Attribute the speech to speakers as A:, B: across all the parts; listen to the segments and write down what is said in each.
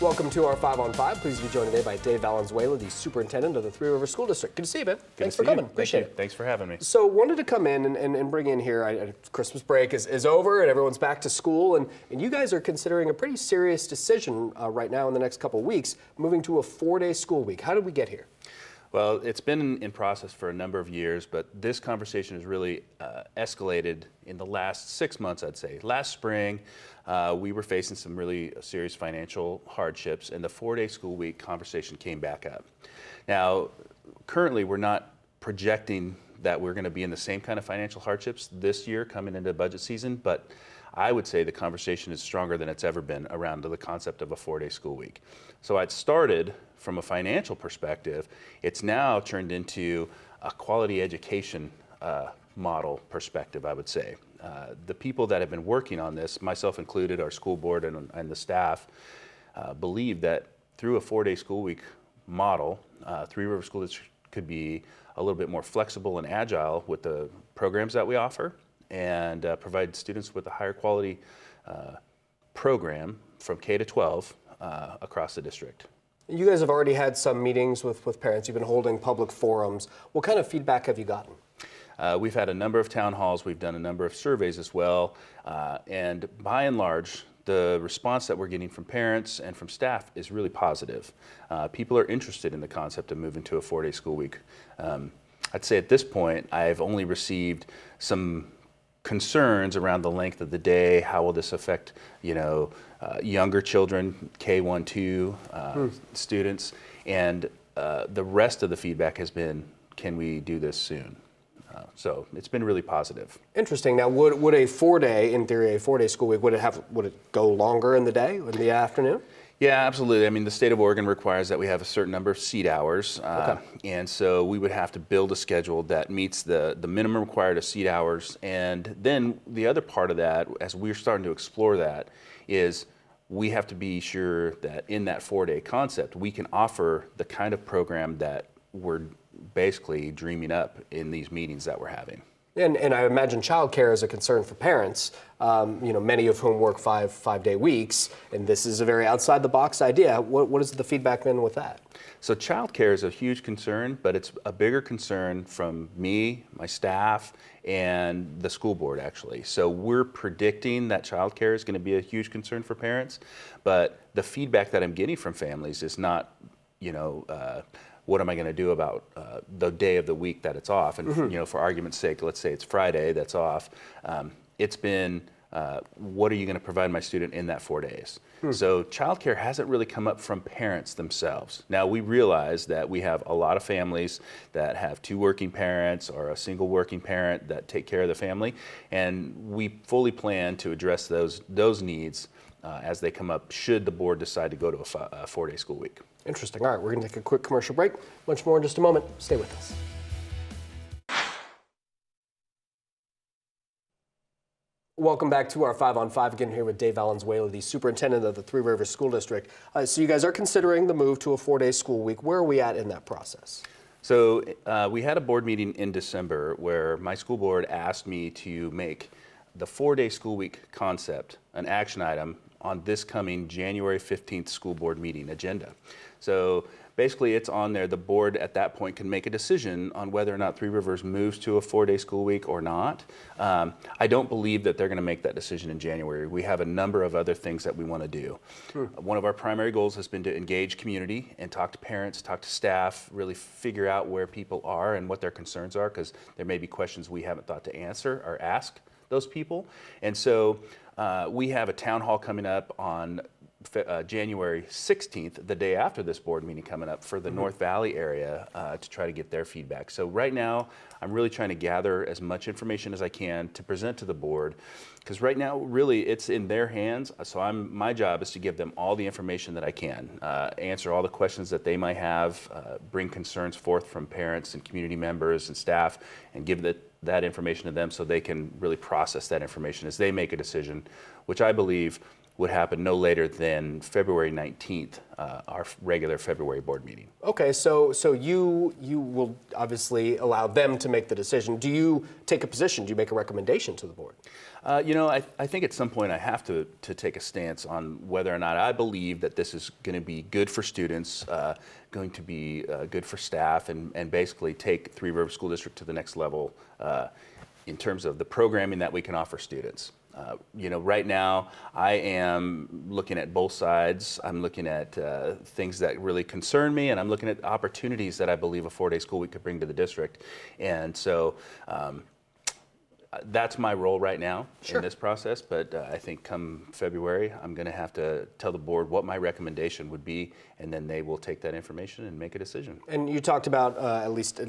A: Welcome to our 5 on 5. Pleased to be joined today by Dave Valenzuela, the Superintendent of the Three Rivers School District. Good to see you, man. Thanks for coming. Appreciate it.
B: Thanks for having me.
A: So wanted to come in and bring in here, Christmas break is over and everyone's back to school, and you guys are considering a pretty serious decision right now in the next couple of weeks, moving to a 4-day school week. How did we get here?
B: Well, it's been in process for a number of years, but this conversation has really escalated in the last 6 months, I'd say. Last spring, we were facing some really serious financial hardships, and the 4-day school week conversation came back up. Now, currently, we're not projecting that we're going to be in the same kind of financial hardships this year coming into budget season, but I would say the conversation is stronger than it's ever been around the concept of a 4-day school week. So it started from a financial perspective. It's now turned into a quality education model perspective, I would say. The people that have been working on this, myself included, our school board and the staff, believe that through a 4-day school week model, Three Rivers School District could be a little bit more flexible and agile with the programs that we offer, and provide students with a higher quality program from K to 12 across the district.
A: You guys have already had some meetings with parents. You've been holding public forums. What kind of feedback have you gotten?
B: We've had a number of town halls. We've done a number of surveys as well. And by and large, the response that we're getting from parents and from staff is really positive. People are interested in the concept of moving to a 4-day school week. I'd say at this point, I've only received some concerns around the length of the day. How will this affect, younger children, K1, 2 students? And the rest of the feedback has been, can we do this soon? So it's been really positive.
A: Interesting. Now, would a 4-day, in theory, a 4-day school week, would it go longer in the day, in the afternoon?
B: Yeah, absolutely. I mean, the state of Oregon requires that we have a certain number of seat hours, and so we would have to build a schedule that meets the minimum required of seat hours. And then the other part of that, as we're starting to explore that, is we have to be sure that in that 4-day concept, we can offer the kind of program that we're basically dreaming up in these meetings that we're having.
A: And I imagine childcare is a concern for parents, many of whom work five-day weeks, and this is a very outside-the-box idea. What has the feedback been with that?
B: So childcare is a huge concern, but it's a bigger concern from me, my staff, and the school board, actually. So we're predicting that childcare is going to be a huge concern for parents, but the feedback that I'm getting from families is not, what am I going to do about the day of the week that it's off? And for argument's sake, let's say it's Friday that's off. It's been, what are you going to provide my student in that 4 days? So childcare hasn't really come up from parents themselves. Now we realize that we have a lot of families that have 2 working parents or a single working parent that take care of the family, and we fully plan to address those needs as they come up should the board decide to go to a 4-day school week.
A: Interesting. All right, we're going to take a quick commercial break. Much more in just a moment. Stay with us. Welcome back to our 5 on 5. Again, here with Dave Valenzuela, the Superintendent of the Three Rivers School District. So you guys are considering the move to a 4-day school week. Where are we at in that process?
B: So we had a board meeting in December where my school board asked me to make the 4-day school week concept an action item on this coming January 15th school board meeting agenda. So basically it's on there. The board at that point can make a decision on whether or not Three Rivers moves to a 4-day school week or not. I don't believe that they're going to make that decision in January. We have a number of other things that we want to do. One of our primary goals has been to engage community and talk to parents, talk to staff, really figure out where people are and what their concerns are, because there may be questions we haven't thought to answer or ask those people. And so we have a town hall coming up on January 16th, the day after this board meeting coming up for the North Valley area to try to get their feedback. So right now, I'm really trying to gather as much information as I can to present to the board, because right now, really, it's in their hands. So my job is to give them all the information that I can, answer all the questions that they might have, bring concerns forth from parents and community members and staff, and give that information to them so they can really process that information as they make a decision, which I believe would happen no later than February 19th, our regular February board meeting.
A: Okay, so you will obviously allow them to make the decision. Do you take a position? Do you make a recommendation to the board?
B: I think at some point I have to take a stance on whether or not I believe that this is going to be good for students, going to be good for staff, and basically take Three Rivers School District to the next level in terms of the programming that we can offer students. Right now I am looking at both sides. I'm looking at things that really concern me, and I'm looking at opportunities that I believe a 4-day school week could bring to the district. And so that's my role right now in this process, but I think come February, I'm going to have to tell the board what my recommendation would be, and then they will take that information and make a decision.
A: And you talked about, at least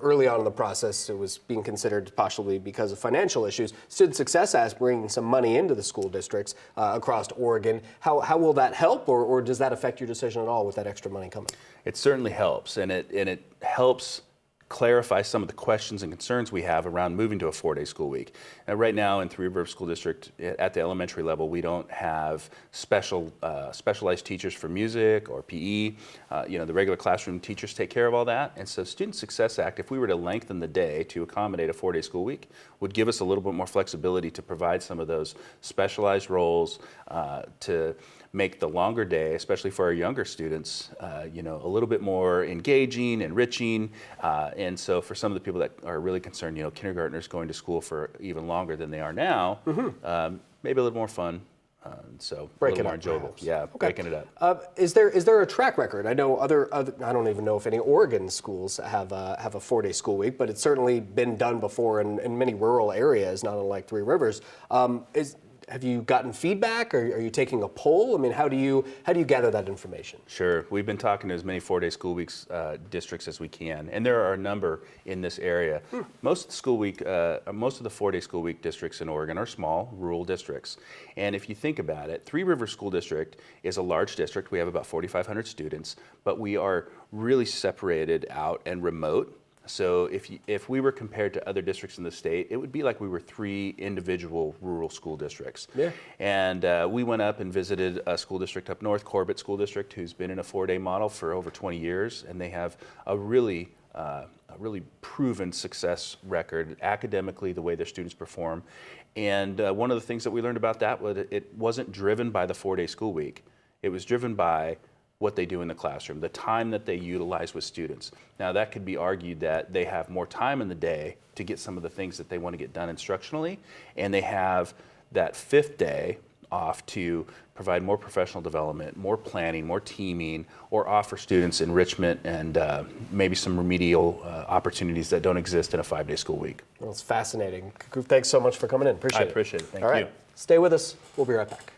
A: early on in the process, it was being considered possibly because of financial issues. Student Success Act bringing some money into the school districts across Oregon. How will that help, or does that affect your decision at all with that extra money coming? It
B: certainly helps, and it helps clarify some of the questions and concerns we have around moving to a 4-day school week. And right now in Three Rivers School District, at the elementary level, we don't have specialized teachers for music or PE. The regular classroom teachers take care of all that. And so Student Success Act, if we were to lengthen the day to accommodate a 4-day school week, would give us a little bit more flexibility to provide some of those specialized roles to make the longer day, especially for our younger students, a little bit more engaging, enriching. And so for some of the people that are really concerned, kindergartners going to school for even longer than they are now, maybe a little more fun. So a little more enjoyable.
A: Perhaps.
B: Yeah,
A: Okay.
B: breaking it up.
A: Is there a track record? I know I don't even know if any Oregon schools have a 4-day school week, but it's certainly been done before in many rural areas, not unlike Three Rivers. Have you gotten feedback, or are you taking a poll? I mean, how do you gather that information?
B: Sure. We've been talking to as many 4-day school weeks districts as we can, and there are a number in this area. Most of the 4-day school week districts in Oregon are small, rural districts. And if you think about it, Three Rivers School District is a large district. We have about 4,500 students, but we are really separated out and remote. So if we were compared to other districts in the state, it would be like we were 3 individual rural school districts.
A: Yeah.
B: And we went up and visited a school district up north, Corbett School District, who's been in a 4-day model for over 20 years, and they have a really proven success record academically, the way their students perform. And one of the things that we learned about that was it wasn't driven by the 4-day school week. It was driven by what they do in the classroom, the time that they utilize with students. Now that could be argued that they have more time in the day to get some of the things that they want to get done instructionally, and they have that 5th day off to provide more professional development, more planning, more teaming, or offer students enrichment and maybe some remedial opportunities that don't exist in a 5-day school week.
A: Well, it's fascinating. Thanks so much for coming in. Appreciate it.
B: I appreciate it. Thank
A: All right.
B: you.
A: Stay with us. We'll be right back.